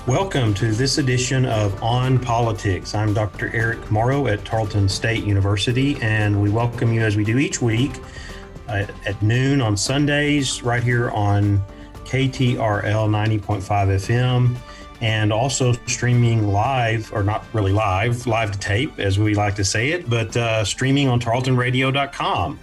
Welcome to this edition of On Politics. I'm Dr. Eric Morrow at Tarleton State University, and we welcome you as we do each week at noon on Sundays right here on KTRL 90.5 FM, and also streaming live, or not really live to tape as we like to say it, but streaming on tarletonradio.com.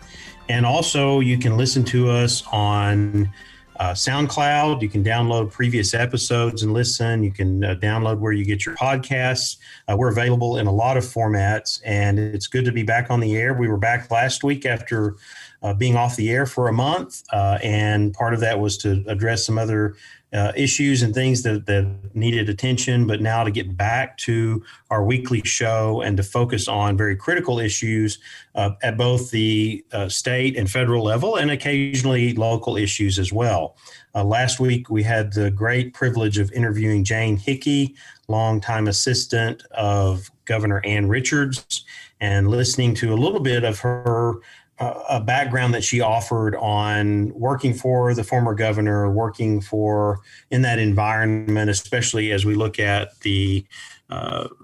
And also you can listen to us on SoundCloud. You can download previous episodes and listen. You can download where you get your podcasts. We're available in a lot of formats, and it's good to be back on the air. We were back last week after being off the air for a month, and part of that was to address some other issues and things that needed attention, but now to get back to our weekly show and to focus on very critical issues at both the state and federal level, and occasionally local issues as well. Last week, we had the great privilege of interviewing Jane Hickey, longtime assistant of Governor Ann Richards, and listening to a little bit of her a background that she offered on working for the former governor, working for in that environment, especially as we look at the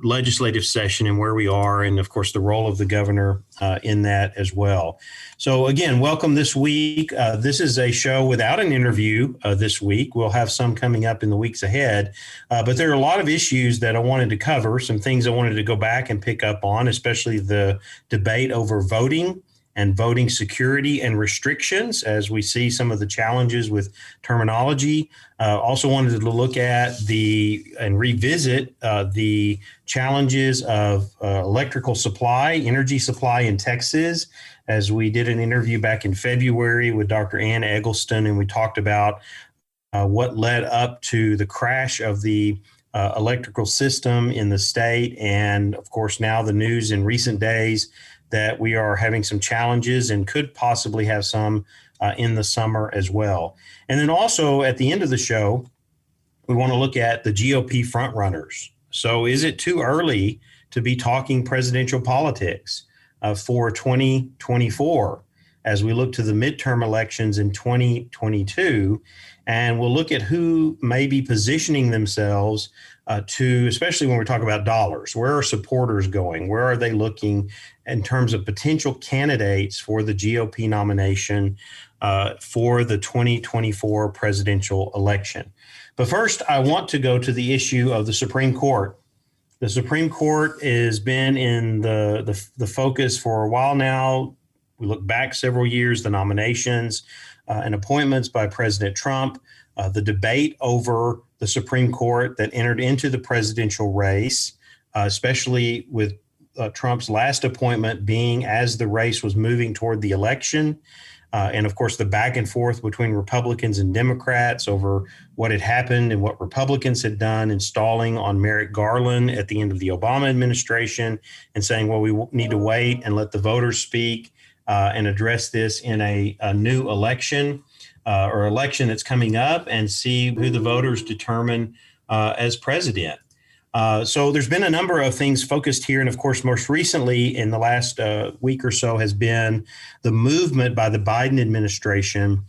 legislative session and where we are, and of course the role of the governor in that as well. So again, welcome this week. This is a show without an interview this week. We'll have some coming up in the weeks ahead, but there are a lot of issues that I wanted to cover, some things I wanted to go back and pick up on, especially the debate over voting and voting security and restrictions as we see some of the challenges with terminology. Also wanted to look at and revisit the challenges of electrical supply, energy supply in Texas, as we did an interview back in February with Dr. Ann Eggleston, and we talked about what led up to the crash of the electrical system in the state. And of course, now the news in recent days that we are having some challenges and could possibly have some in the summer as well. And then also at the end of the show, we want to look at the GOP frontrunners. So is it too early to be talking presidential politics for 2024 as we look to the midterm elections in 2022? And we'll look at who may be positioning themselves to, especially when we talk about dollars, where are supporters going? Where are they looking in terms of potential candidates for the GOP nomination for the 2024 presidential election? But first, I want to go to the issue of the Supreme Court. The Supreme Court has been in the focus for a while now. We look back several years, the nominations and appointments by President Trump, the debate over the Supreme Court that entered into the presidential race, especially with Trump's last appointment being as the race was moving toward the election. And of course, the back and forth between Republicans and Democrats over what had happened and what Republicans had done, installing on Merrick Garland at the end of the Obama administration and saying, well, we need to wait and let the voters speak and address this in a new election or election that's coming up and see who the voters determine as president. So there's been a number of things focused here. And of course, most recently in the last week or so has been the movement by the Biden administration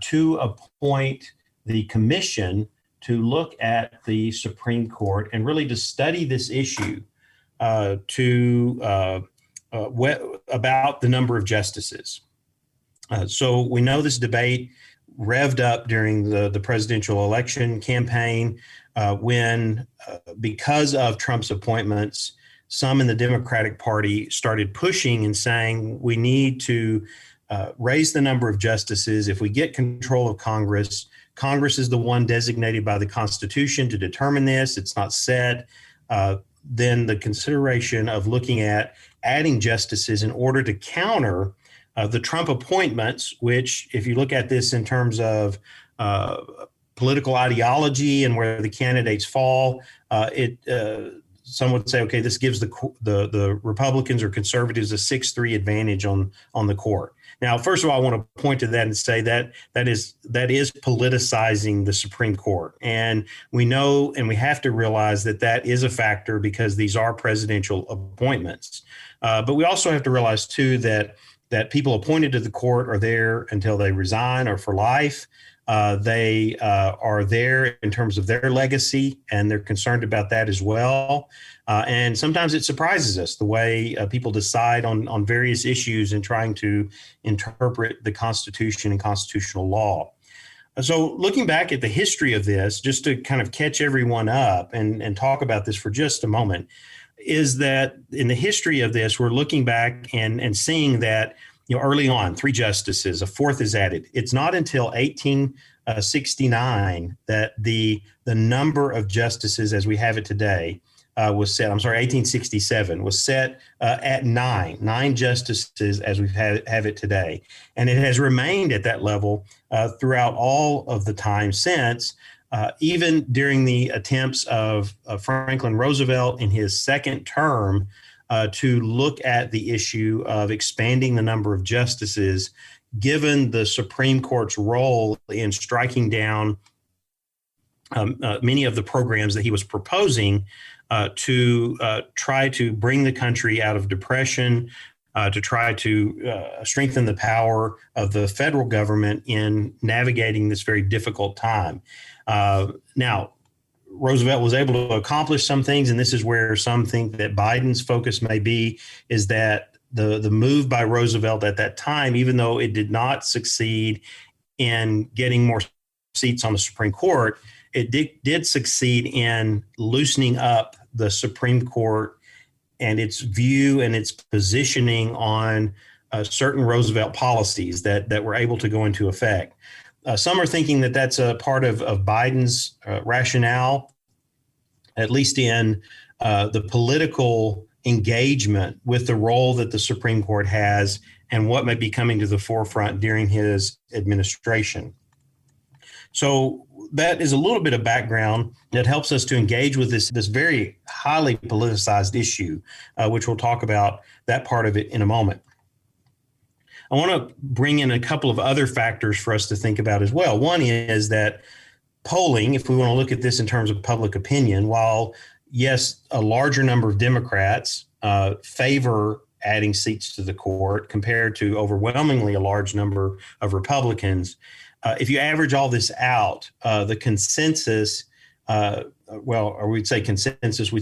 to appoint the commission to look at the Supreme Court and really to study this issue about the number of justices. So we know this debate revved up during the presidential election campaign when, because of Trump's appointments, some in the Democratic Party started pushing and saying we need to raise the number of justices. If we get control of Congress, Congress is the one designated by the Constitution to determine this. It's not set. Then the consideration of looking at adding justices in order to counter the Trump appointments, which, if you look at this in terms of political ideology and where the candidates fall, some would say, okay, this gives the Republicans or conservatives a 6-3 advantage on the court. Now, first of all, I want to point to that and say that is politicizing the Supreme Court. And we know and we have to realize that is a factor because these are presidential appointments. But we also have to realize, too, that people appointed to the court are there until they resign or for life. They are there in terms of their legacy, and they're concerned about that as well. And sometimes it surprises us the way people decide on various issues in trying to interpret the Constitution and constitutional law. So looking back at the history of this, just to kind of catch everyone up and talk about this for just a moment, is that in the history of this, we're looking back and seeing that, early on, 3 justices, a 4th is added. It's not until 1869 that the number of justices as we have it today was set. 1867 was set at 9 justices as we have it today. And it has remained at that level throughout all of the time since, even during the attempts of Franklin Roosevelt in his second term to look at the issue of expanding the number of justices, given the Supreme Court's role in striking down many of the programs that he was proposing to try to bring the country out of depression, to try to strengthen the power of the federal government in navigating this very difficult time. Now, Roosevelt was able to accomplish some things, and this is where some think that Biden's focus may be, is that the move by Roosevelt at that time, even though it did not succeed in getting more seats on the Supreme Court, it did succeed in loosening up the Supreme Court and its view and its positioning on certain Roosevelt policies that were able to go into effect. Some are thinking that that's a part of Biden's rationale, at least in the political engagement with the role that the Supreme Court has and what may be coming to the forefront during his administration. So that is a little bit of background that helps us to engage with this very highly politicized issue, which we'll talk about that part of it in a moment. I want to bring in a couple of other factors for us to think about as well. One is that polling, if we want to look at this in terms of public opinion, while yes, a larger number of Democrats favor adding seats to the court compared to overwhelmingly a large number of Republicans, if you average all this out, the consensus, we'd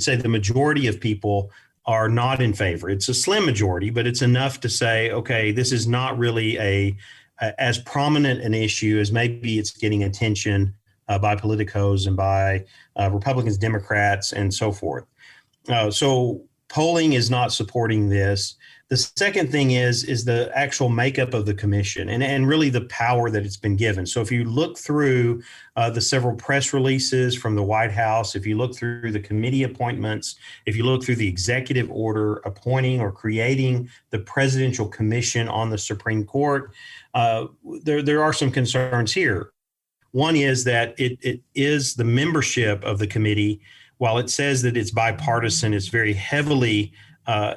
say the majority of people are not in favor. It's a slim majority, but it's enough to say, okay, this is not really as prominent an issue as maybe it's getting attention by politicos and by Republicans, Democrats, and so forth. So polling is not supporting this. The second thing is the actual makeup of the commission and really the power that it's been given. So if you look through the several press releases from the White House, if you look through the committee appointments, if you look through the executive order appointing or creating the presidential commission on the Supreme Court, there are some concerns here. One is that it is the membership of the committee, while it says that it's bipartisan, it's very heavily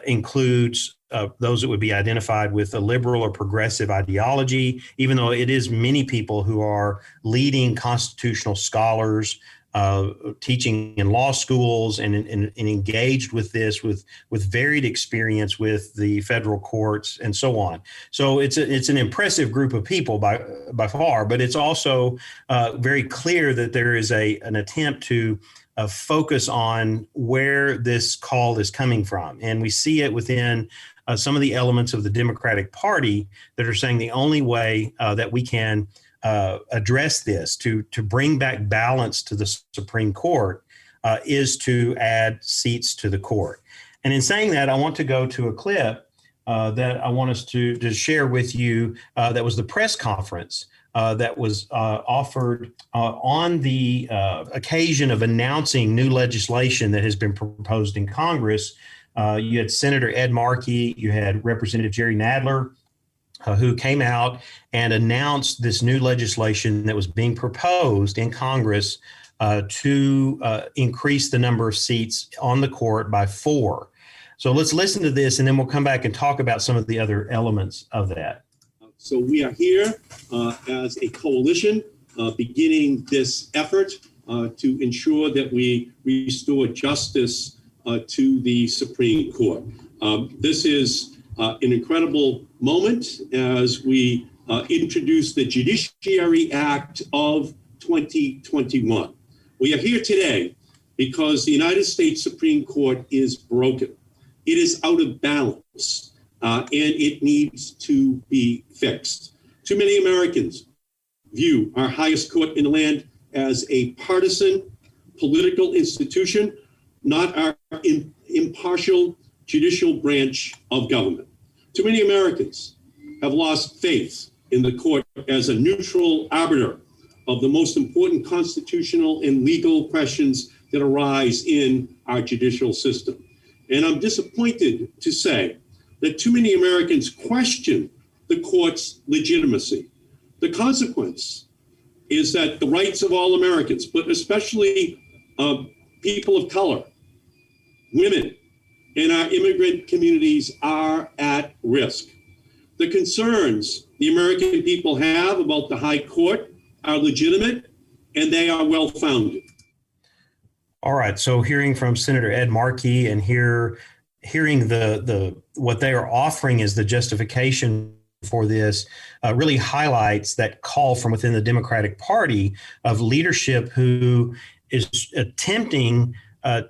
includes those that would be identified with a liberal or progressive ideology, even though it is many people who are leading constitutional scholars, teaching in law schools and engaged with this with varied experience with the federal courts and so on. So it's an impressive group of people by far, but it's also very clear that there is an attempt to focus on where this call is coming from. And we see it within some of the elements of the Democratic Party that are saying the only way that we can address this to bring back balance to the Supreme Court is to add seats to the court. And in saying that, I want to go to a clip that I want us to share with you that was the press conference that was offered on the occasion of announcing new legislation that has been proposed in Congress. You had Senator Ed Markey, you had Representative Jerry Nadler, who came out and announced this new legislation that was being proposed in Congress to increase the number of seats on the court by 4. So let's listen to this, and then we'll come back and talk about some of the other elements of that. So we are here as a coalition beginning this effort to ensure that we restore justice to the Supreme Court. This is an incredible moment as we introduced the Judiciary Act of 2021. We are here today because the United States Supreme Court is broken. It is out of balance, and it needs to be fixed. Too many Americans view our highest court in the land as a partisan political institution, not our impartial judicial branch of government. Too many Americans have lost faith in the court as a neutral arbiter of the most important constitutional and legal questions that arise in our judicial system. And I'm disappointed to say that too many Americans question the court's legitimacy. The consequence is that the rights of all Americans, but especially people of color, women, and our immigrant communities are at risk. The concerns the American people have about the High Court are legitimate, and they are well-founded. All right. So hearing from Senator Ed Markey and hearing the what they are offering as the justification for this really highlights that call from within the Democratic Party of leadership who is attempting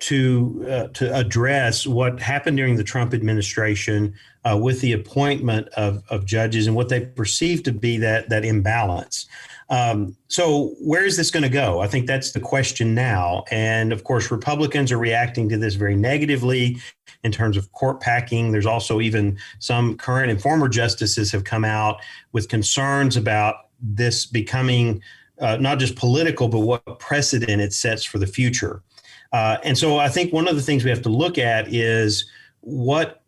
to address what happened during the Trump administration with the appointment of judges and what they perceive to be that imbalance. So where is this going to go? I think that's the question now. And of course, Republicans are reacting to this very negatively in terms of court packing. There's also even some current and former justices have come out with concerns about this becoming not just political, but what precedent it sets for the future. And so I think one of the things we have to look at is what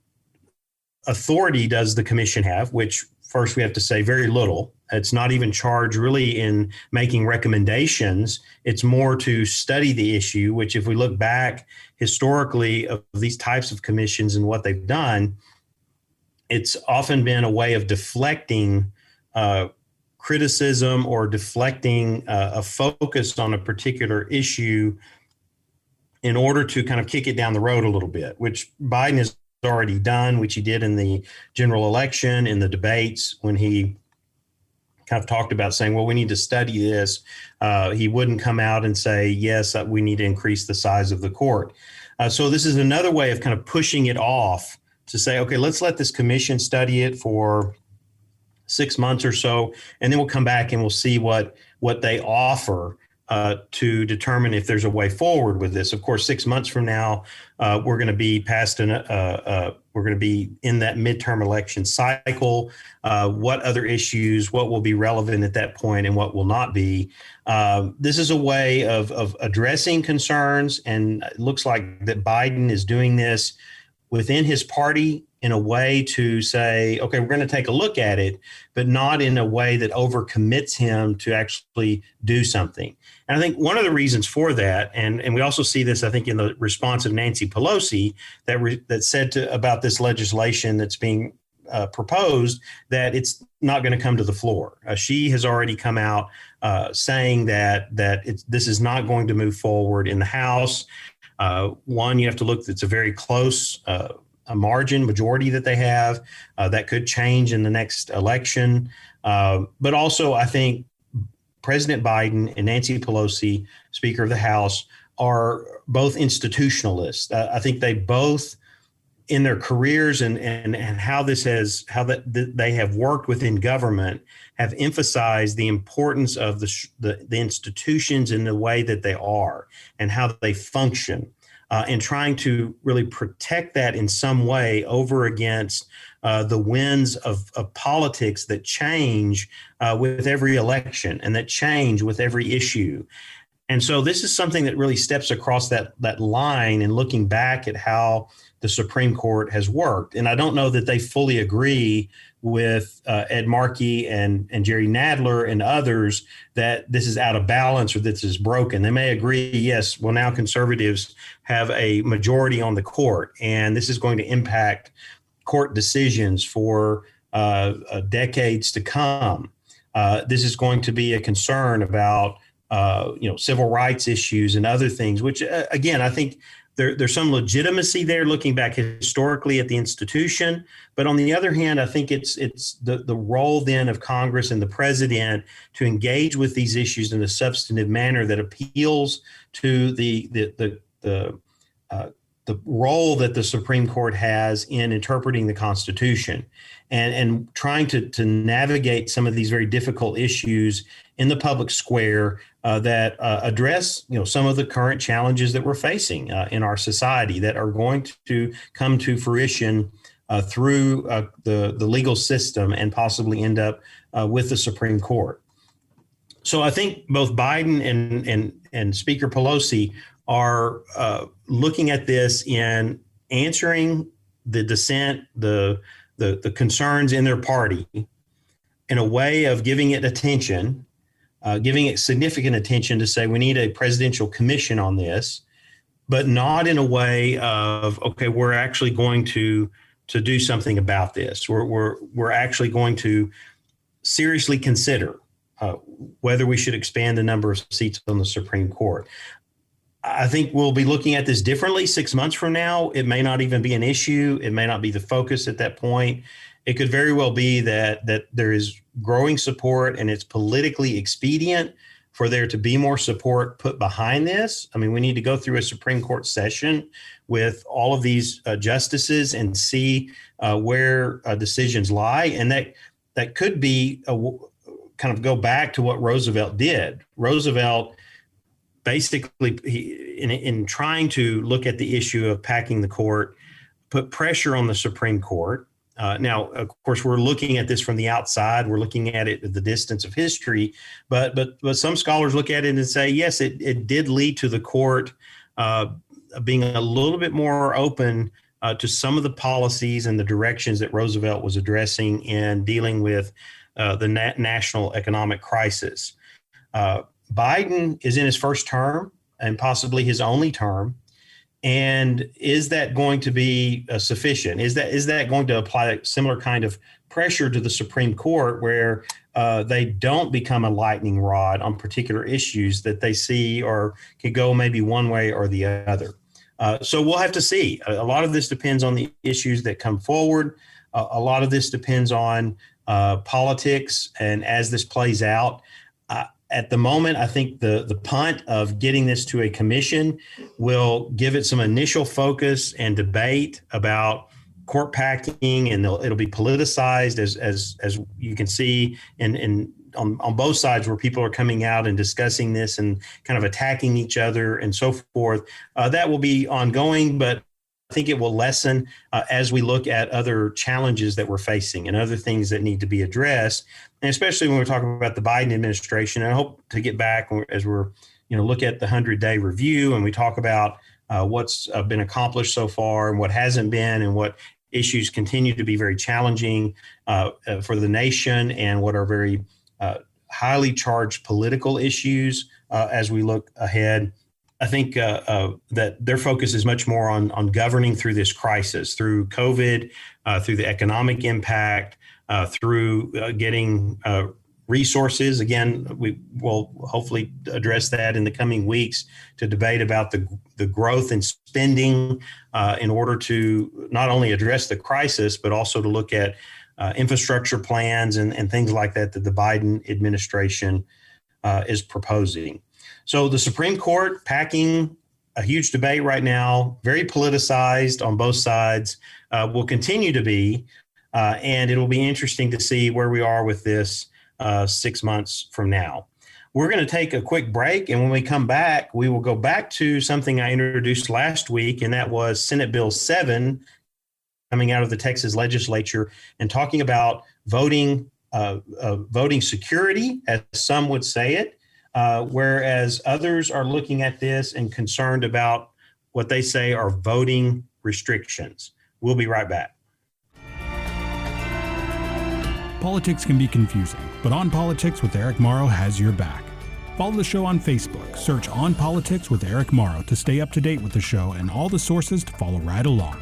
authority does the commission have, which first we have to say very little. It's not even charged really in making recommendations. It's more to study the issue, which if we look back historically of these types of commissions and what they've done, it's often been a way of deflecting criticism or deflecting a focus on a particular issue in order to kind of kick it down the road a little bit, which Biden has already done, which he did in the general election, in the debates, when he kind of talked about saying, well, we need to study this. He wouldn't come out and say, yes, we need to increase the size of the court. So this is another way of kind of pushing it off to say, okay, let's let this commission study it for 6 months or so, and then we'll come back and we'll see what they offer to determine if there's a way forward with this. Of course, 6 months from now, we're going to be we're going to be in that midterm election cycle. What other issues, what will be relevant at that point and what will not be. This is a way of addressing concerns, and it looks like that Biden is doing this within his party in a way to say, okay, we're going to take a look at it, but not in a way that overcommits him to actually do something. And I think one of the reasons for that, and we also see this, I think, in the response of Nancy Pelosi that said about this legislation that's being proposed, that it's not going to come to the floor. She has already come out saying that this is not going to move forward in the House. One, you have to look, it's a very close a majority that they have that could change in the next election. But also, I think President Biden and Nancy Pelosi, Speaker of the House, are both institutionalists. I think they both, in their careers and how they have worked within government, have emphasized the importance of the institutions in the way that they are and how they function. And trying to really protect that in some way over against the winds of politics that change with every election and that change with every issue. And so this is something that really steps across that line and looking back at how the Supreme Court has worked. And I don't know that they fully agree with Ed Markey and Jerry Nadler and others that this is out of balance or this is broken. They may agree, yes, well, now conservatives have a majority on the court, and this is going to impact court decisions for decades to come. This is going to be a concern about civil rights issues and other things, which, again, I think there's some legitimacy there looking back historically at the institution. But on the other hand, I think it's the role then of Congress and the president to engage with these issues in a substantive manner that appeals to the role that the Supreme Court has in interpreting the Constitution and trying to navigate some of these very difficult issues in the public square that address, some of the current challenges that we're facing in our society that are going to come to fruition through the legal system and possibly end up with the Supreme Court. So I think both Biden and Speaker Pelosi are looking at this in answering the dissent, the concerns in their party in a way of giving it attention, giving it significant attention to say we need a presidential commission on this, but not in a way of, okay, we're actually going to do something about this. We're actually going to seriously consider whether we should expand the number of seats on the Supreme Court. I think we'll be looking at this differently 6 months from now. It may not even be an issue. It may not be the focus at that point. It could very well be that there is growing support and it's politically expedient for there to be more support put behind this. I mean, we need to go through a Supreme Court session with all of these justices and see where decisions lie. And that could be kind of go back to what Roosevelt did. Roosevelt basically, in trying to look at the issue of packing the court, put pressure on the Supreme Court. Now, of course, we're looking at this from the outside. We're looking at it at the distance of history. But some scholars look at it and say, yes, it did lead to the court being a little bit more open to some of the policies and the directions that Roosevelt was addressing in dealing with the national economic crisis. Biden is in his first term and possibly his only term. And is that going to be sufficient? Is that going to apply a similar kind of pressure to the Supreme Court where they don't become a lightning rod on particular issues that they see or could go maybe one way or the other? So we'll have to see. A lot of this depends on the issues that come forward. A lot of this depends on politics. And as this plays out, at the moment, I think the punt of getting this to a commission will give it some initial focus and debate about court packing, and it'll be politicized as you can see on both sides where people are coming out and discussing this and kind of attacking each other and so forth. That will be ongoing, but I think it will lessen as we look at other challenges that we're facing and other things that need to be addressed. And especially when we're talking about the Biden administration, and I hope to get back as we're, look at the 100-day review and we talk about what's been accomplished so far and what hasn't been and what issues continue to be very challenging for the nation and what are very highly charged political issues as we look ahead. I think that their focus is much more on governing through this crisis, through COVID, through the economic impact, through getting resources. Again, we will hopefully address that in the coming weeks to debate about the growth in spending in order to not only address the crisis, but also to look at infrastructure plans and things like that the Biden administration is proposing. So the Supreme Court packing a huge debate right now, very politicized on both sides, will continue to be, and it'll be interesting to see where we are with this 6 months from now. We're going to take a quick break, and when we come back, we will go back to something I introduced last week, and that was Senate Bill 7 coming out of the Texas legislature and talking about voting security, as some would say it. Whereas others are looking at this and concerned about what they say are voting restrictions. We'll be right back. Politics can be confusing, but On Politics with Eric Morrow has your back. Follow the show on Facebook. Search On Politics with Eric Morrow to stay up to date with the show and all the sources to follow right along.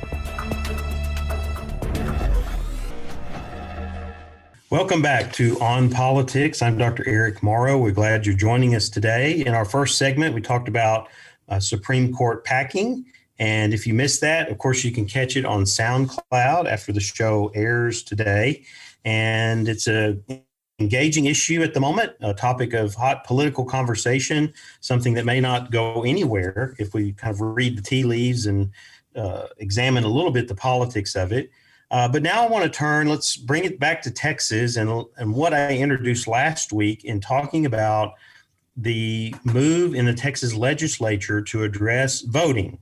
Welcome back to On Politics. I'm Dr. Eric Morrow. We're glad you're joining us today. In our first segment, we talked about Supreme Court packing And if you missed that, of course, you can catch it on SoundCloud after the show airs today. And it's an engaging issue at the moment, a topic of hot political conversation, something that may not go anywhere if we kind of read the tea leaves and examine a little bit the politics of it. But now I want to let's bring it back to Texas and what I introduced last week in talking about the move in the Texas legislature to address voting.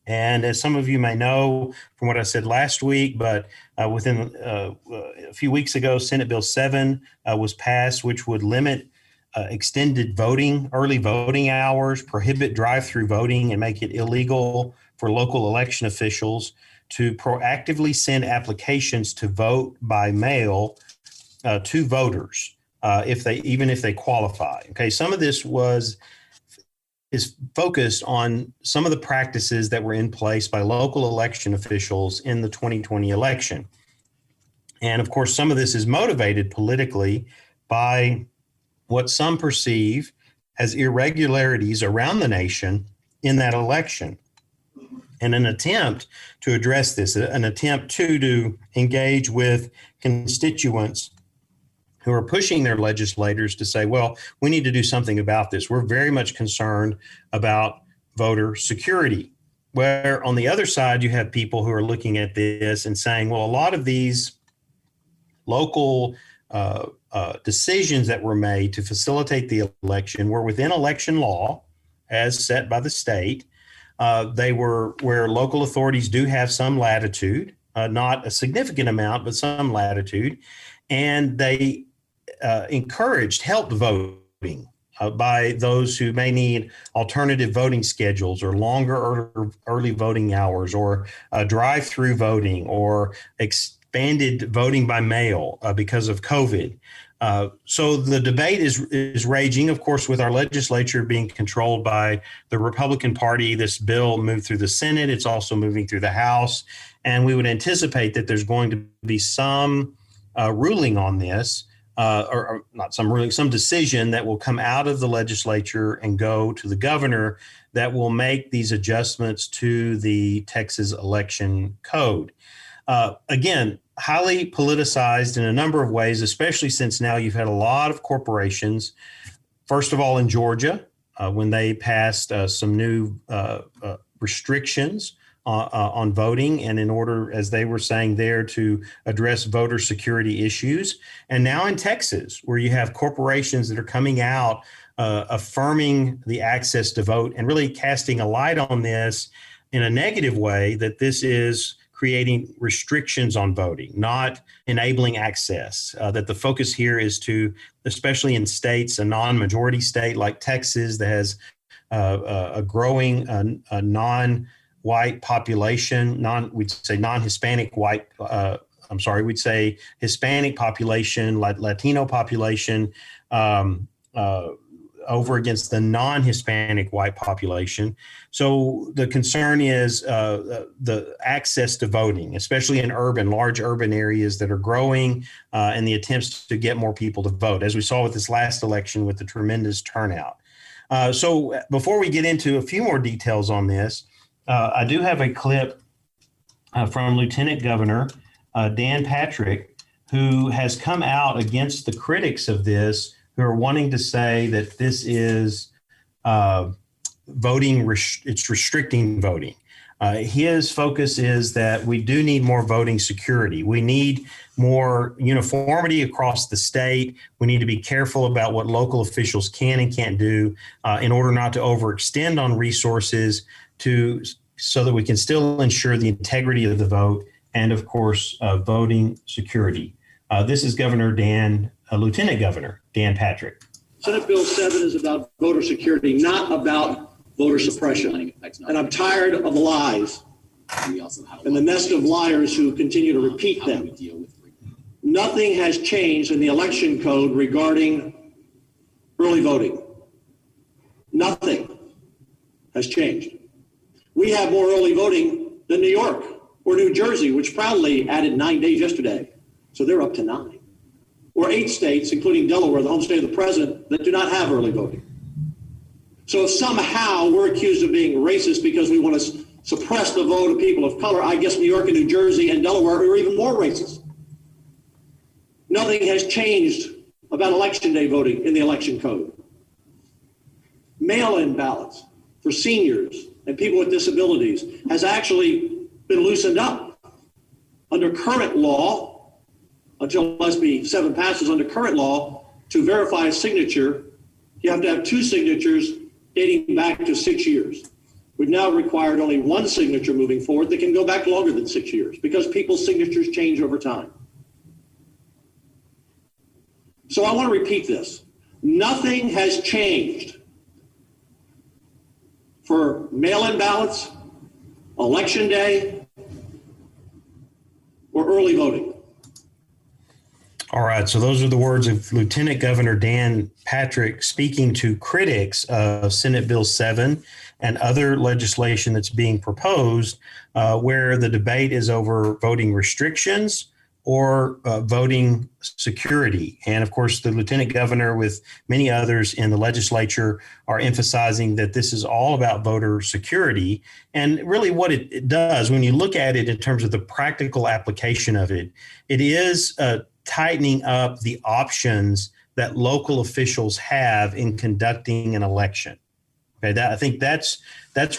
And as some of you may know from what I said last week, but within a few weeks ago, Senate Bill 7 was passed, which would limit extended voting, early voting hours, prohibit drive-through voting, and make it illegal for local election officials to proactively send applications to vote by mail to voters if they qualify. Okay, some of this is focused on some of the practices that were in place by local election officials in the 2020 election. And of course, some of this is motivated politically by what some perceive as irregularities around the nation in that election. And an attempt to address this, an attempt to engage with constituents who are pushing their legislators to say, well, we need to do something about this. We're very much concerned about voter security. Where on the other side, you have people who are looking at this and saying, well, a lot of these local decisions that were made to facilitate the election were within election law as set by the state. They were where local authorities do have some latitude, not a significant amount, but some latitude. And they helped voting by those who may need alternative voting schedules or longer early voting hours or drive-through voting or expanded voting by mail because of COVID. So the debate is raging, of course, with our legislature being controlled by the Republican Party. This bill moved through the Senate. It's also moving through the House. And we would anticipate that there's going to be some ruling on this, or not some ruling, some decision that will come out of the legislature and go to the governor that will make these adjustments to the Texas election code. Again, highly politicized in a number of ways, especially since now you've had a lot of corporations, first of all in Georgia, when they passed some new restrictions on voting, and in order, as they were saying there, to address voter security issues. And now in Texas, where you have corporations that are coming out affirming the access to vote and really casting a light on this in a negative way, that this is creating restrictions on voting, not enabling access, that the focus here is to, especially in states, a non-majority state like Texas that has a growing non-white population, we'd say non-Hispanic white, we'd say Hispanic population, Latino population, over against the non-Hispanic white population. So the concern is the access to voting, especially in large urban areas that are growing, and the attempts to get more people to vote, as we saw with this last election with the tremendous turnout. So before we get into a few more details on this, I do have a clip from Lieutenant Governor Dan Patrick, who has come out against the critics of this, who are wanting to say that this is voting, it's restricting voting. His focus is that we do need more voting security. We need more uniformity across the state. We need to be careful about what local officials can and can't do in order not to overextend on resources so that we can still ensure the integrity of the vote and, of course, voting security. This is Lieutenant Governor Dan Patrick. Senate Bill 7 is about voter security, not about voter suppression. And I'm tired of the lies and the nest of liars who continue to repeat them. Nothing has changed in the election code regarding early voting. Nothing has changed. We have more early voting than New York or New Jersey, which proudly added 9 days yesterday. So they're up to 9. Or 8 states, including Delaware, the home state of the president, that do not have early voting. So if somehow we're accused of being racist because we want to suppress the vote of people of color, I guess New York and New Jersey and Delaware are even more racist. Nothing has changed about election day voting in the election code. Mail-in ballots for seniors and people with disabilities has actually been loosened up. Under current law, until SB 7 passes, under current law, to verify a signature, you have to have 2 signatures dating back to 6 years. We've now required only 1 signature moving forward that can go back longer than 6 years because people's signatures change over time. So I want to repeat this. Nothing has changed for mail-in ballots, election day, or early voting. All right, so those are the words of Lieutenant Governor Dan Patrick speaking to critics of Senate Bill 7 and other legislation that's being proposed where the debate is over voting restrictions or voting security. And of course, the Lieutenant Governor with many others in the legislature are emphasizing that this is all about voter security. And really what it does, when you look at it in terms of the practical application of it, it is tightening up the options that local officials have in conducting an election. Okay, I think that's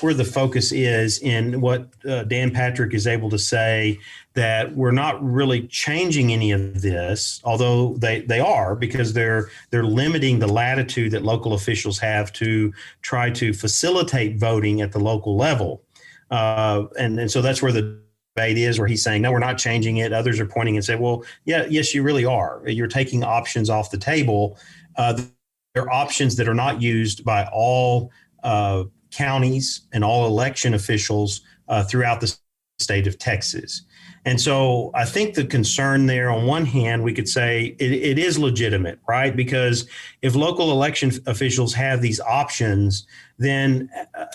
where the focus is in what Dan Patrick is able to say, that we're not really changing any of this, although they are, because they're limiting the latitude that local officials have to try to facilitate voting at the local level. And so that's where the debate is, where he's saying, no, we're not changing it. Others are pointing and say, well, yes, you really are. You're taking options off the table. There are options that are not used by all counties and all election officials throughout the state of Texas. And so I think the concern there, on one hand, we could say it is legitimate, right? Because if local election officials have these options, then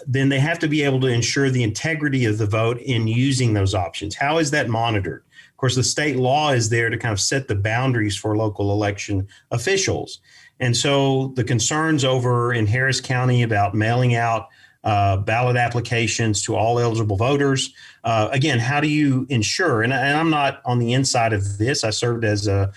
they have to be able to ensure the integrity of the vote in using those options. How is that monitored? Of course, the state law is there to kind of set the boundaries for local election officials. And so the concerns over in Harris County about mailing out ballot applications to all eligible voters. Again, how do you ensure? And I'm not on the inside of this. I served as a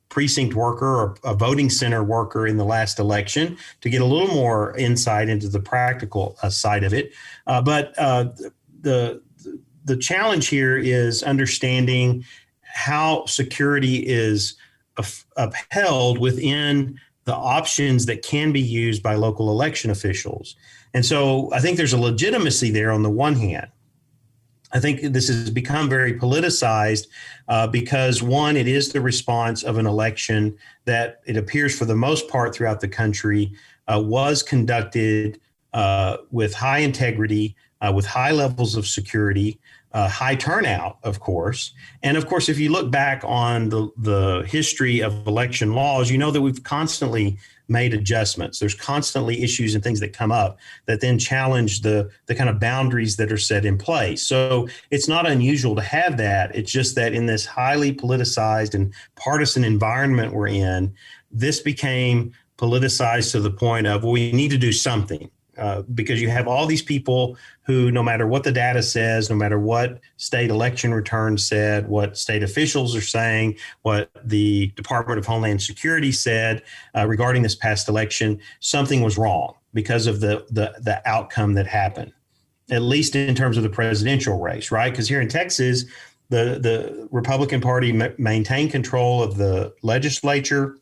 precinct worker or a voting center worker in the last election to get a little more insight into the practical side of it. But the challenge here is understanding how security is upheld within the options that can be used by local election officials. And so I think there's a legitimacy there on the one hand. I think this has become very politicized because, one, it is the response of an election that it appears for the most part throughout the country was conducted with high integrity, with high levels of security, high turnout, of course. And of course, if you look back on the history of election laws, you know that we've constantly made adjustments. There's constantly issues and things that come up that then challenge the kind of boundaries that are set in place. So it's not unusual to have that. It's just that in this highly politicized and partisan environment we're in, this became politicized to the point of, well, we need to do something. Because you have all these people who, no matter what the data says, no matter what state election returns said, what state officials are saying, what the Department of Homeland Security said regarding this past election, something was wrong because of the outcome that happened, at least in terms of the presidential race, right? Because here in Texas, the Republican Party maintained control of the legislature.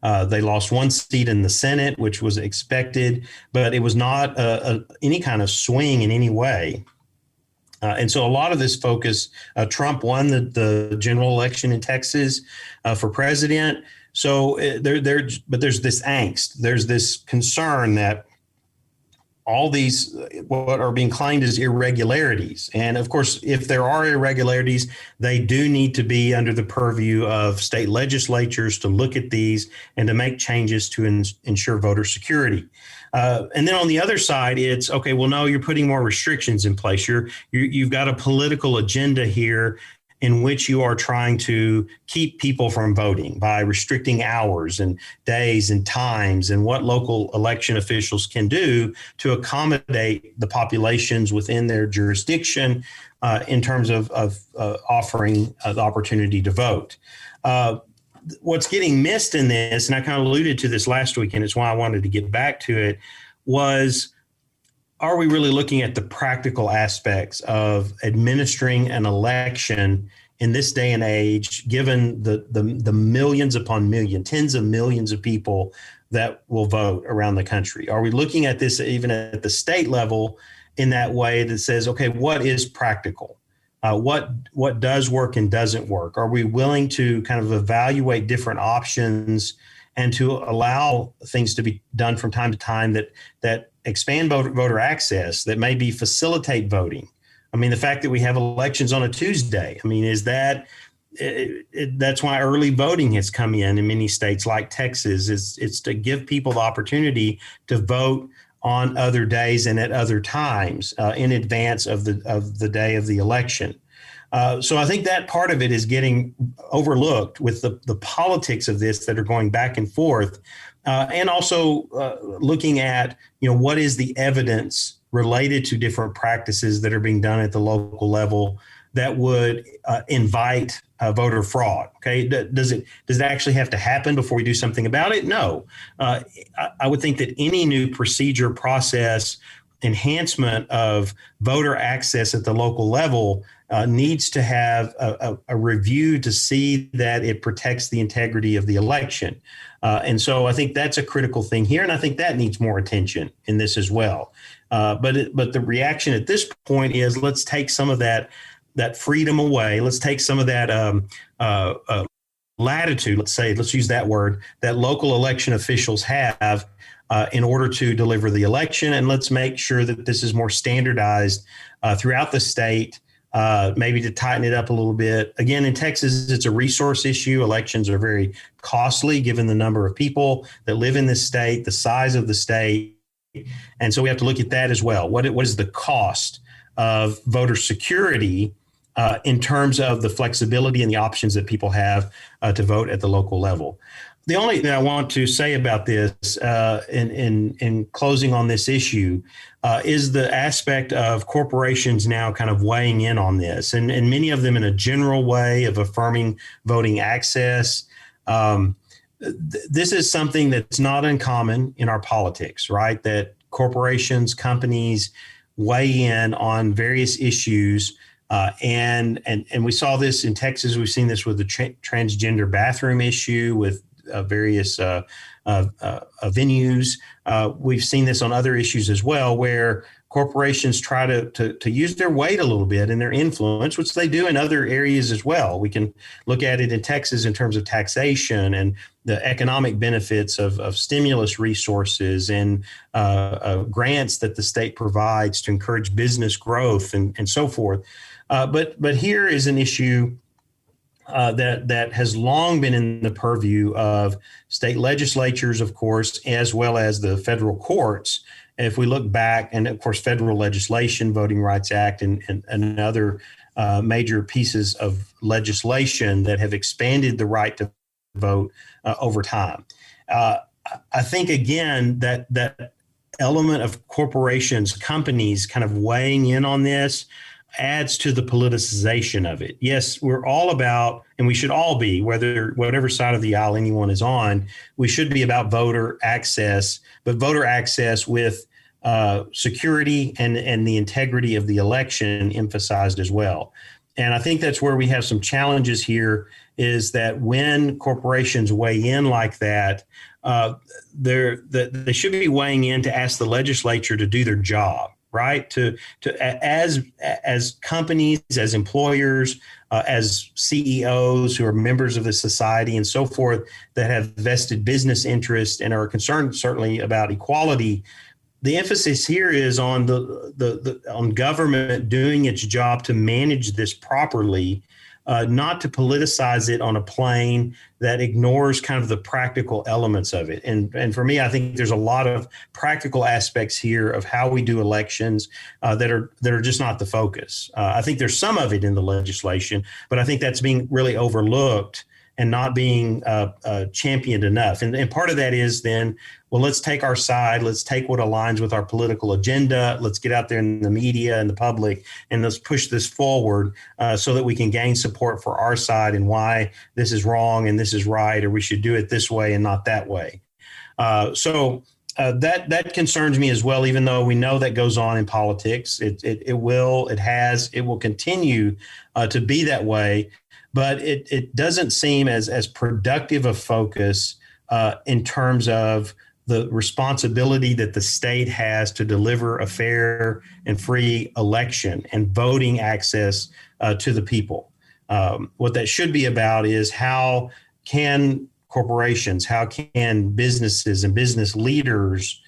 They lost one seat in the Senate, which was expected, but it was not any kind of swing in any way. And so a lot of this focus, Trump won the general election in Texas for president. So but there's this angst. There's this concern that all these, what are being claimed as irregularities. And of course, if there are irregularities, they do need to be under the purview of state legislatures to look at these and to make changes to ensure voter security. And then on the other side, it's, okay, well, no, you're putting more restrictions in place. You've got a political agenda here. in which you are trying to keep people from voting by restricting hours and days and times and what local election officials can do to accommodate the populations within their jurisdiction in terms of offering the opportunity to vote. What's getting missed in this, and I kind of alluded to this last week, and it's why I wanted to get back to it, was, are we really looking at the practical aspects of administering an election in this day and age, given the millions upon millions, tens of millions of people that will vote around the country? Are we looking at this even at the state level in that way that says, okay, what is practical? What does work and doesn't work? Are we willing to kind of evaluate different options and to allow things to be done from time to time that expand voter access, that maybe facilitate voting? I mean, the fact that we have elections on a Tuesday, I mean, is that that's why early voting has come in many states like Texas. It's to give people the opportunity to vote on other days and at other times in advance of the day of the election. So I think that part of it is getting overlooked with the politics of this that are going back and forth, and also looking at, what is the evidence related to different practices that are being done at the local level that would invite voter fraud. Okay, does it actually have to happen before we do something about it? No. I would think that any new procedure, process, enhancement of voter access at the local level needs to have a review to see that it protects the integrity of the election. And so I think that's a critical thing here. And I think that needs more attention in this as well. But the reaction at this point is, let's take some of that freedom away. Let's take some of that latitude, let's use that word, that local election officials have in order to deliver the election. And let's make sure that this is more standardized throughout the state, maybe to tighten it up a little bit. Again, in Texas, it's a resource issue. Elections are very costly given the number of people that live in this state, the size of the state. And so we have to look at that as well. What is the cost of voter security in terms of the flexibility and the options that people have to vote at the local level? The only thing I want to say about this in closing on this issue is the aspect of corporations now kind of weighing in on this, and many of them in a general way of affirming voting access. This is something that's not uncommon in our politics, right? That corporations, companies weigh in on various issues. And we saw this in Texas. We've seen this with the transgender bathroom issue with various venues. We've seen this on other issues as well, where corporations try to use their weight a little bit and their influence, which they do in other areas as well. We can look at it in Texas in terms of taxation and the economic benefits of stimulus resources and grants that the state provides to encourage business growth and so forth. But here is an issue that has long been in the purview of state legislatures, of course, as well as the federal courts. If we look back, and of course, federal legislation, Voting Rights Act, and other major pieces of legislation that have expanded the right to vote over time. I think, again, that element of corporations, companies kind of weighing in on this adds to the politicization of it. Yes, we're all about, and we should all be, whatever side of the aisle anyone is on, we should be about voter access, but voter access with security and the integrity of the election emphasized as well. And I think that's where we have some challenges here, is that when corporations weigh in like that, they should be weighing in to ask the legislature to do their job. Right, as companies, as employers, as CEOs who are members of the society and so forth that have vested business interests and are concerned certainly about equality. The emphasis here is on on government doing its job to manage this properly, not to politicize it on a plane that ignores kind of the practical elements of it. And for me, I think there's a lot of practical aspects here of how we do elections that are just not the focus. I think there's some of it in the legislation, but I think that's being really overlooked and not being championed enough. And part of that is then, well, let's take our side. Let's take what aligns with our political agenda. Let's get out there in the media and the public, and let's push this forward so that we can gain support for our side and why this is wrong and this is right, or we should do it this way and not that way. So that concerns me as well, even though we know that goes on in politics. It will continue to be that way. But it doesn't seem as productive a focus in terms of the responsibility that the state has to deliver a fair and free election and voting access to the people. What that should be about is how can corporations, how can businesses and business leaders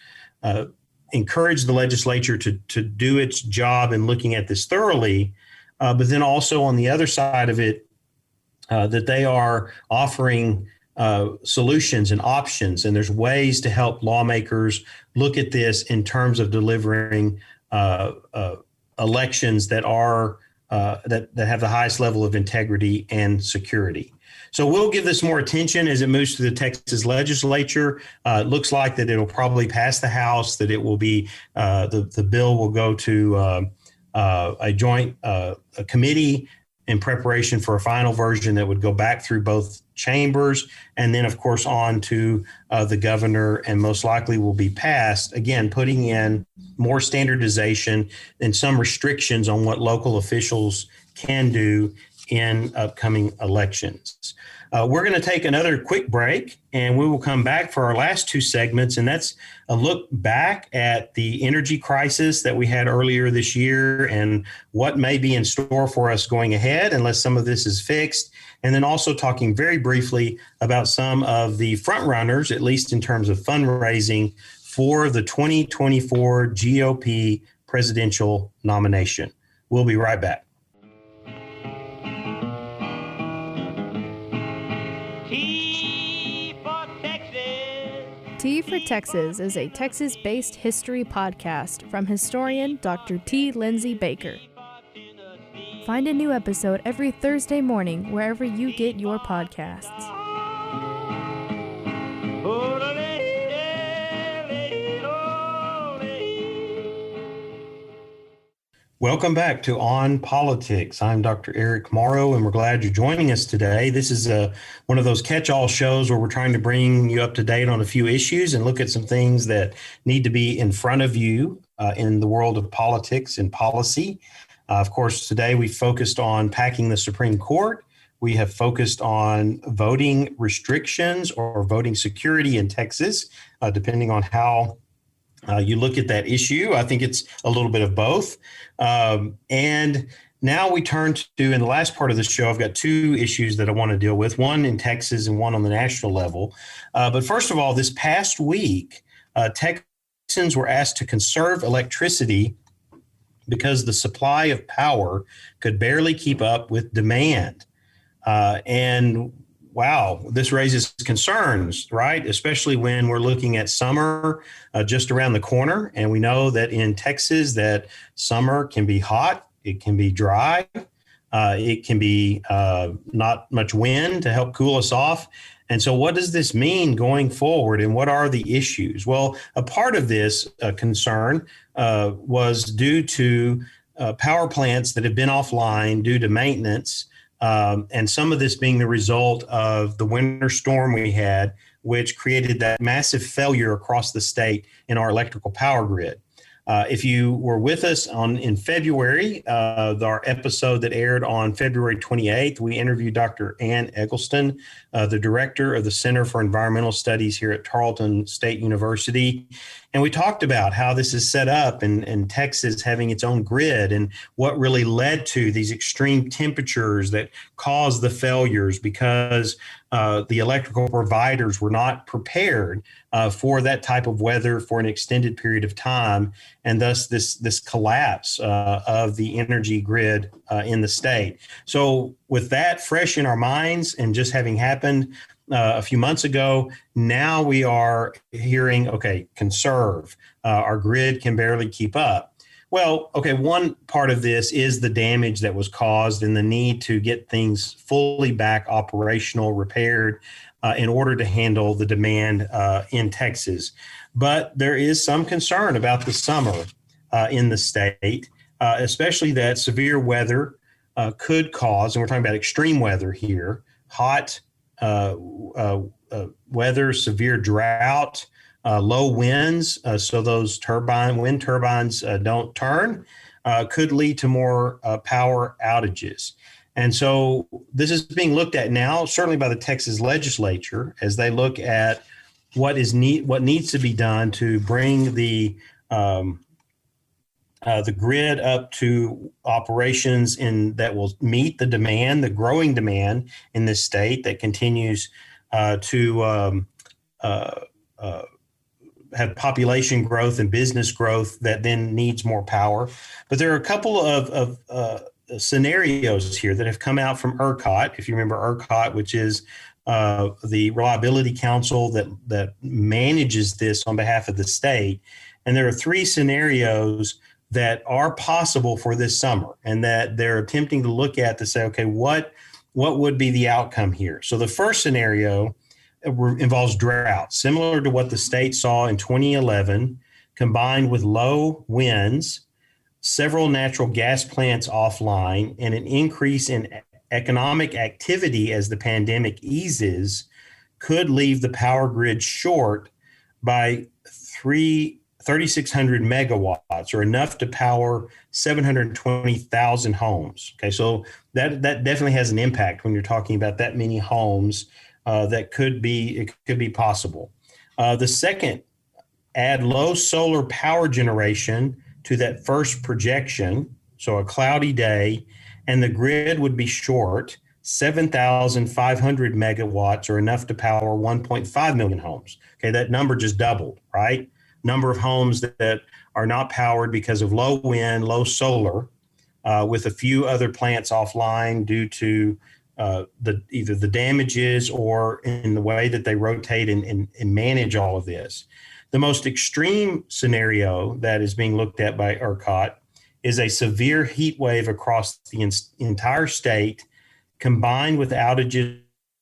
encourage the legislature to do its job in looking at this thoroughly, but then also on the other side of it, that they are offering solutions and options, and there's ways to help lawmakers look at this in terms of delivering elections that are that have the highest level of integrity and security. So we'll give this more attention as it moves through the Texas legislature. It looks like that it'll probably pass the House, that it will be the bill will go to a joint committee in preparation for a final version that would go back through both chambers, and then, of course, on to the governor, and most likely will be passed, again, putting in more standardization and some restrictions on what local officials can do in upcoming elections. We're going to take another quick break, and we will come back for our last two segments, and that's a look back at the energy crisis that we had earlier this year and what may be in store for us going ahead unless some of this is fixed, and then also talking very briefly about some of the front runners, at least in terms of fundraising, for the 2024 GOP presidential nomination. We'll be right back. T for Texas is a Texas-based history podcast from historian Dr. T. Lindsay Baker. Find a new episode every Thursday morning wherever you get your podcasts. Welcome back to On Politics. I'm Dr. Eric Morrow, and we're glad you're joining us today. This is one of those catch-all shows where we're trying to bring you up to date on a few issues and look at some things that need to be in front of you in the world of politics and policy. Of course, today we focused on packing the Supreme Court. We have focused on voting restrictions or voting security in Texas, depending on how you look at that issue. I think it's a little bit of both. And now we turn to, in the last part of the show, I've got two issues that I want to deal with, one in Texas and one on the national level. But first of all, this past week, Texans were asked to conserve electricity because the supply of power could barely keep up with demand. And wow, this raises concerns, right? Especially when we're looking at summer just around the corner. And we know that in Texas that summer can be hot, it can be dry, it can be not much wind to help cool us off. And so what does this mean going forward, and what are the issues? Well, a part of this concern was due to power plants that have been offline due to maintenance. And some of this being the result of the winter storm we had, which created that massive failure across the state in our electrical power grid. If you were with us in February, our episode that aired on February 28th, we interviewed Dr. Ann Eggleston, the director of the Center for Environmental Studies here at Tarleton State University. And we talked about how this is set up and Texas having its own grid and what really led to these extreme temperatures that caused the failures, because the electrical providers were not prepared for that type of weather for an extended period of time, and thus this collapse of the energy grid in the state. So with that fresh in our minds and just having happened a few months ago, now we are hearing, okay, conserve. Our grid can barely keep up. Well, okay, one part of this is the damage that was caused and the need to get things fully back operational, repaired, in order to handle the demand in Texas. But there is some concern about the summer in the state, especially that severe weather could cause, and we're talking about extreme weather here, hot weather, severe drought, low winds, so those wind turbines don't turn, could lead to more power outages. And so this is being looked at now, certainly by the Texas legislature, as they look at what needs to be done to bring the grid up to operations that will meet the demand, the growing demand in this state that continues to have population growth and business growth that then needs more power. But there are a couple of scenarios here that have come out from ERCOT. If you remember ERCOT, which is the Reliability Council that manages this on behalf of the state. And there are three scenarios that are possible for this summer and that they're attempting to look at to say, okay, what would be the outcome here? So the first scenario involves drought, similar to what the state saw in 2011, combined with low winds, several natural gas plants offline, and an increase in economic activity as the pandemic eases, could leave the power grid short by 3,600 megawatts, or enough to power 720,000 homes. Okay, so that definitely has an impact when you're talking about that many homes. It could be possible. The second, add low solar power generation to that first projection, so a cloudy day, and the grid would be short 7,500 megawatts, or enough to power 1.5 million homes. Okay, that number just doubled, right? Number of homes that are not powered because of low wind, low solar, with a few other plants offline due to either the damages or in the way that they rotate and manage all of this. The most extreme scenario that is being looked at by ERCOT is a severe heat wave across the entire state, combined with outages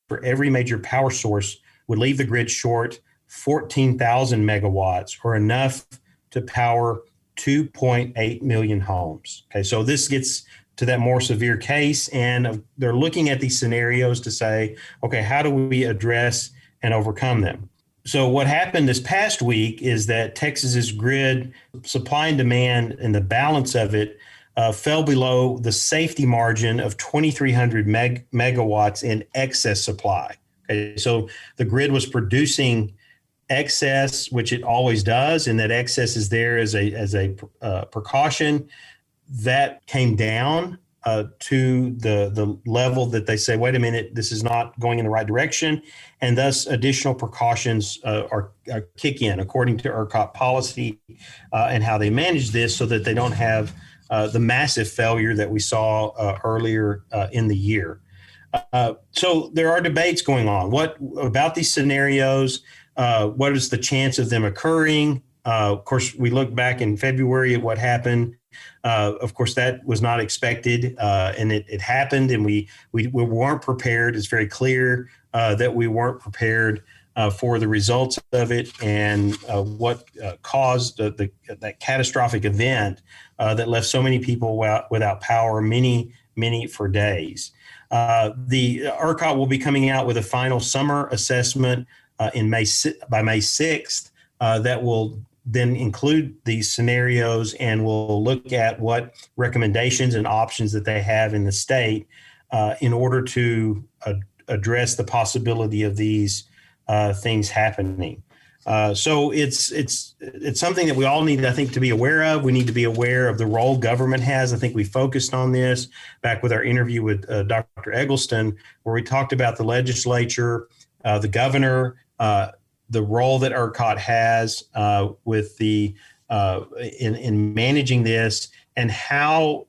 for every major power source, would leave the grid short 14,000 megawatts, or enough to power 2.8 million homes. Okay, so this gets to that more severe case, and they're looking at these scenarios to say, okay, how do we address and overcome them? So what happened this past week is that Texas's grid supply and demand and the balance of it fell below the safety margin of 2,300 megawatts in excess supply. Okay, so the grid was producing excess, which it always does, and that excess is there as a precaution. That came down to the level that they say, wait a minute, this is not going in the right direction, and thus additional precautions are kick in according to ERCOT policy and how they manage this, so that they don't have the massive failure that we saw earlier in the year. So there are debates going on. What about these scenarios? What is the chance of them occurring? Of course, we look back in February at what happened. Of course, that was not expected, and it happened, and we weren't prepared. It's very clear that we weren't prepared for the results of it, and what caused that catastrophic event that left so many people without power, many for days. The ERCOT will be coming out with a final summer assessment by May 6th that will then include these scenarios, and we'll look at what recommendations and options that they have in the state in order to address the possibility of these things happening. So it's something that we all need, I think, to be aware of. We need to be aware of the role government has. I think we focused on this back with our interview with Dr. Eggleston, where we talked about the legislature, the governor, the role that ERCOT has with the in managing this, and how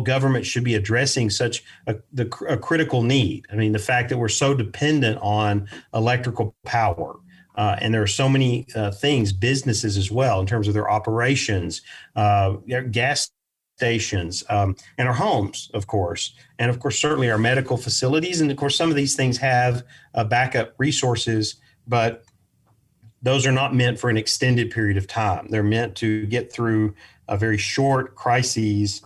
government should be addressing such a critical need. I mean, the fact that we're so dependent on electrical power. And there are so many things, businesses as well, in terms of their operations, gas stations, and our homes, of course. And of course, certainly our medical facilities. And of course, some of these things have backup resources, but those are not meant for an extended period of time. They're meant to get through a very short crises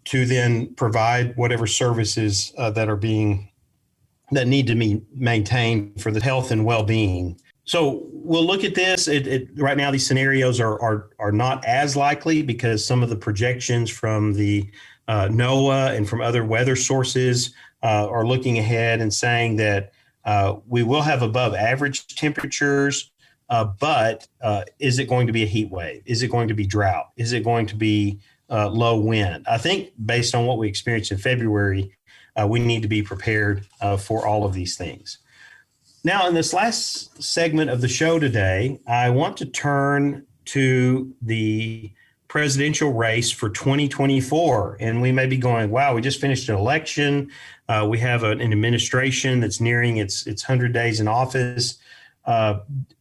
to then provide whatever services that need to be maintained for the health and well-being. So we'll look at this. Right now, these scenarios are not as likely because some of the projections from the NOAA and from other weather sources are looking ahead and saying that we will have above average temperatures, but is it going to be a heat wave? Is it going to be drought? Is it going to be low wind? I think based on what we experienced in February, we need to be prepared for all of these things. Now, in this last segment of the show today, I want to turn to the presidential race for 2024. And we may be going, wow, we just finished an election. We have an administration that's nearing its 100 days in office.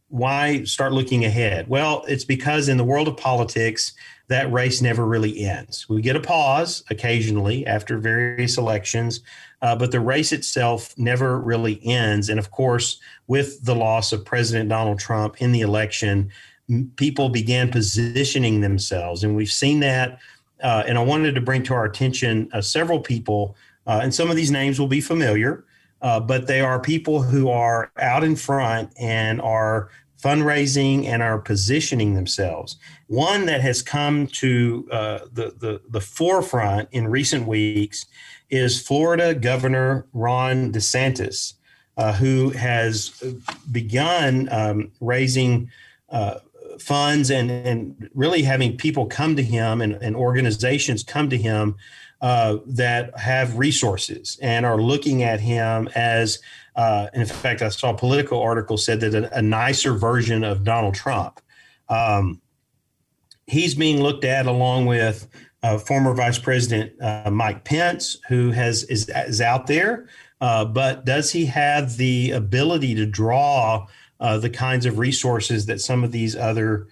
Why start looking ahead? Well, it's because in the world of politics, that race never really ends. We get a pause occasionally after various elections, but the race itself never really ends. And of course, with the loss of President Donald Trump in the election, people began positioning themselves. And we've seen that. And I wanted to bring to our attention several people, and some of these names will be familiar, but they are people who are out in front and are fundraising and are positioning themselves. One that has come to the forefront in recent weeks is Florida Governor Ron DeSantis, who has begun raising funds and really having people come to him and organizations come to him that have resources and are looking at him as, in fact, I saw a Politico article said that a nicer version of Donald Trump. He's being looked at along with former Vice President Mike Pence, who is out there. But does he have the ability to draw the kinds of resources that some of these other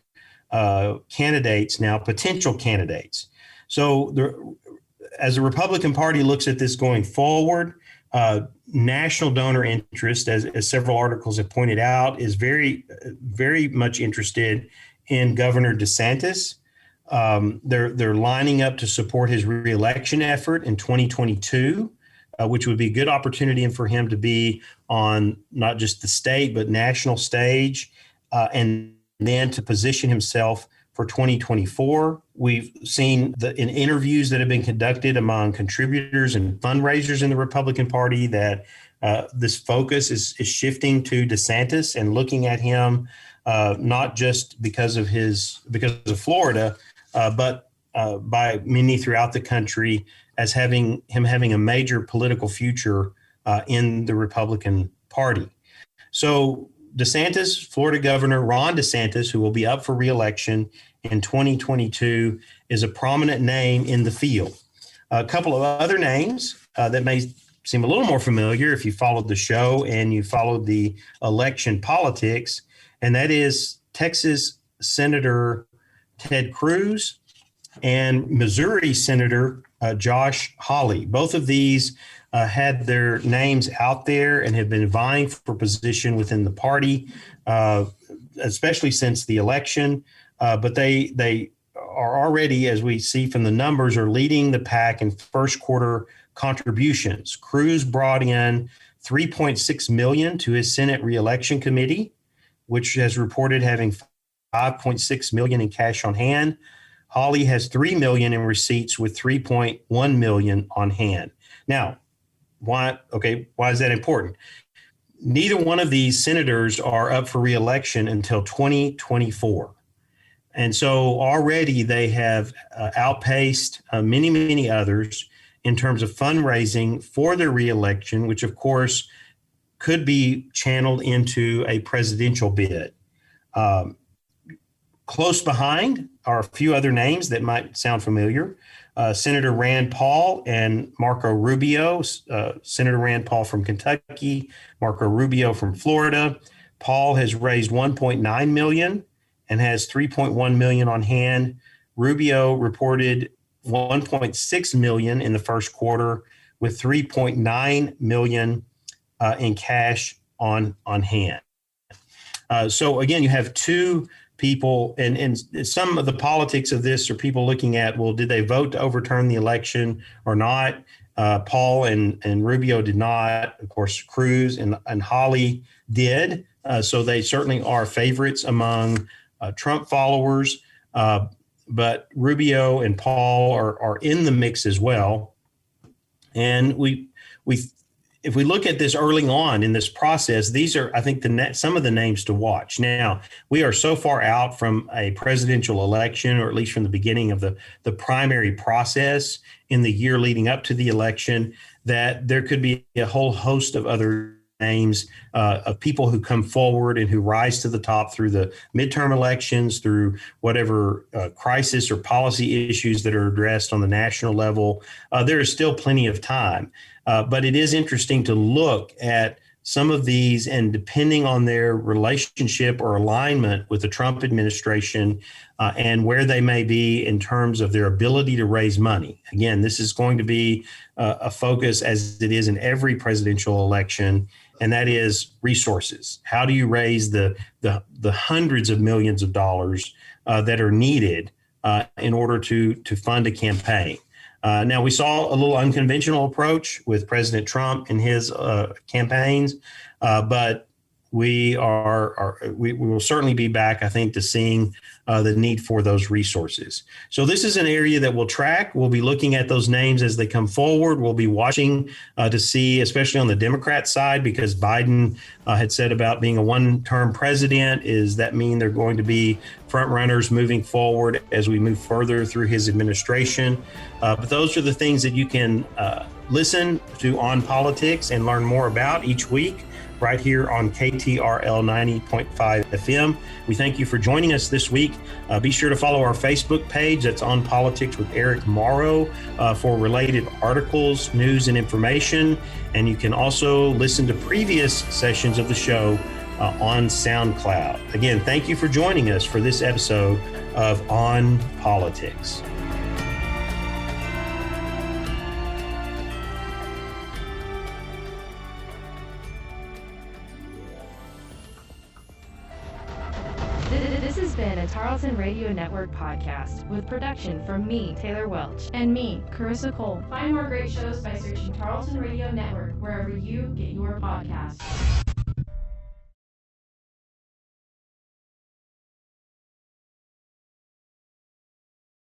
candidates, now potential candidates? So as the Republican Party looks at this going forward, national donor interest, as several articles have pointed out, is very, very much interested in Governor DeSantis. They're lining up to support his reelection effort in 2022, which would be a good opportunity for him to be on not just the state, but national stage, and then to position himself for 2024. We've seen in interviews that have been conducted among contributors and fundraisers in the Republican Party that this focus is shifting to DeSantis and looking at him not just because of Florida, but by many throughout the country as having a major political future in the Republican Party. So DeSantis, Florida Governor Ron DeSantis, who will be up for re-election in 2022, is a prominent name in the field. A couple of other names that may seem a little more familiar if you followed the show and you followed the election politics, and that is Texas Senator Ted Cruz and Missouri Senator Josh Hawley. Both of these had their names out there and have been vying for position within the party, especially since the election. But they are already, as we see from the numbers, are leading the pack in first quarter contributions. Cruz brought in $3.6 million to his Senate reelection committee, which has reported having $5.6 million in cash on hand. Hawley has $3 million in receipts with $3.1 million on hand. Now, why is that important? neither one of these senators are up for re-election until 2024. And so already they have outpaced many, many others in terms of fundraising for their re-election, which of course could be channeled into a presidential bid. Close behind are a few other names that might sound familiar. Senator Rand Paul and Marco Rubio. Senator Rand Paul from Kentucky, Marco Rubio from Florida. Paul has raised $1.9 million and has $3.1 million on hand. Rubio reported $1.6 million in the first quarter with $3.9 million in cash on hand. So again, you have two people, and some of the politics of this are people looking at, well, did they vote to overturn the election or not? Paul and Rubio did not. Of course, Cruz and Hawley did. So they certainly are favorites among Trump followers. But Rubio and Paul are in the mix as well. And if we look at this early on in this process, these are, I think, some of the names to watch. Now, we are so far out from a presidential election, or at least from the beginning of the primary process in the year leading up to the election, that there could be a whole host of other names of people who come forward and who rise to the top through the midterm elections, through whatever crisis or policy issues that are addressed on the national level. There is still plenty of time. But it is interesting to look at some of these, and depending on their relationship or alignment with the Trump administration and where they may be in terms of their ability to raise money. Again, this is going to be a focus, as it is in every presidential election, and that is resources. How do you raise the hundreds of millions of dollars that are needed in order to fund a campaign? Now, we saw a little unconventional approach with President Trump in his campaigns, but we will certainly be back, I think, to seeing the need for those resources. So this is an area that we'll track. We'll be looking at those names as they come forward. We'll be watching to see, especially on the Democrat side, because Biden had said about being a one-term president. Does that mean they're going to be front runners moving forward as we move further through his administration? But those are the things that you can listen to On Politics and learn more about each week, right here on KTRL 90.5 FM. We thank you for joining us this week. Be sure to follow our Facebook page. That's On Politics with Eric Morrow for related articles, news, and information. And you can also listen to previous sessions of the show on SoundCloud. Again, thank you for joining us for this episode of On Politics. This has been a Tarleton Radio Network podcast with production from me, Taylor Welch. And me, Carissa Cole. Find more great shows by searching Tarleton Radio Network wherever you get your podcasts.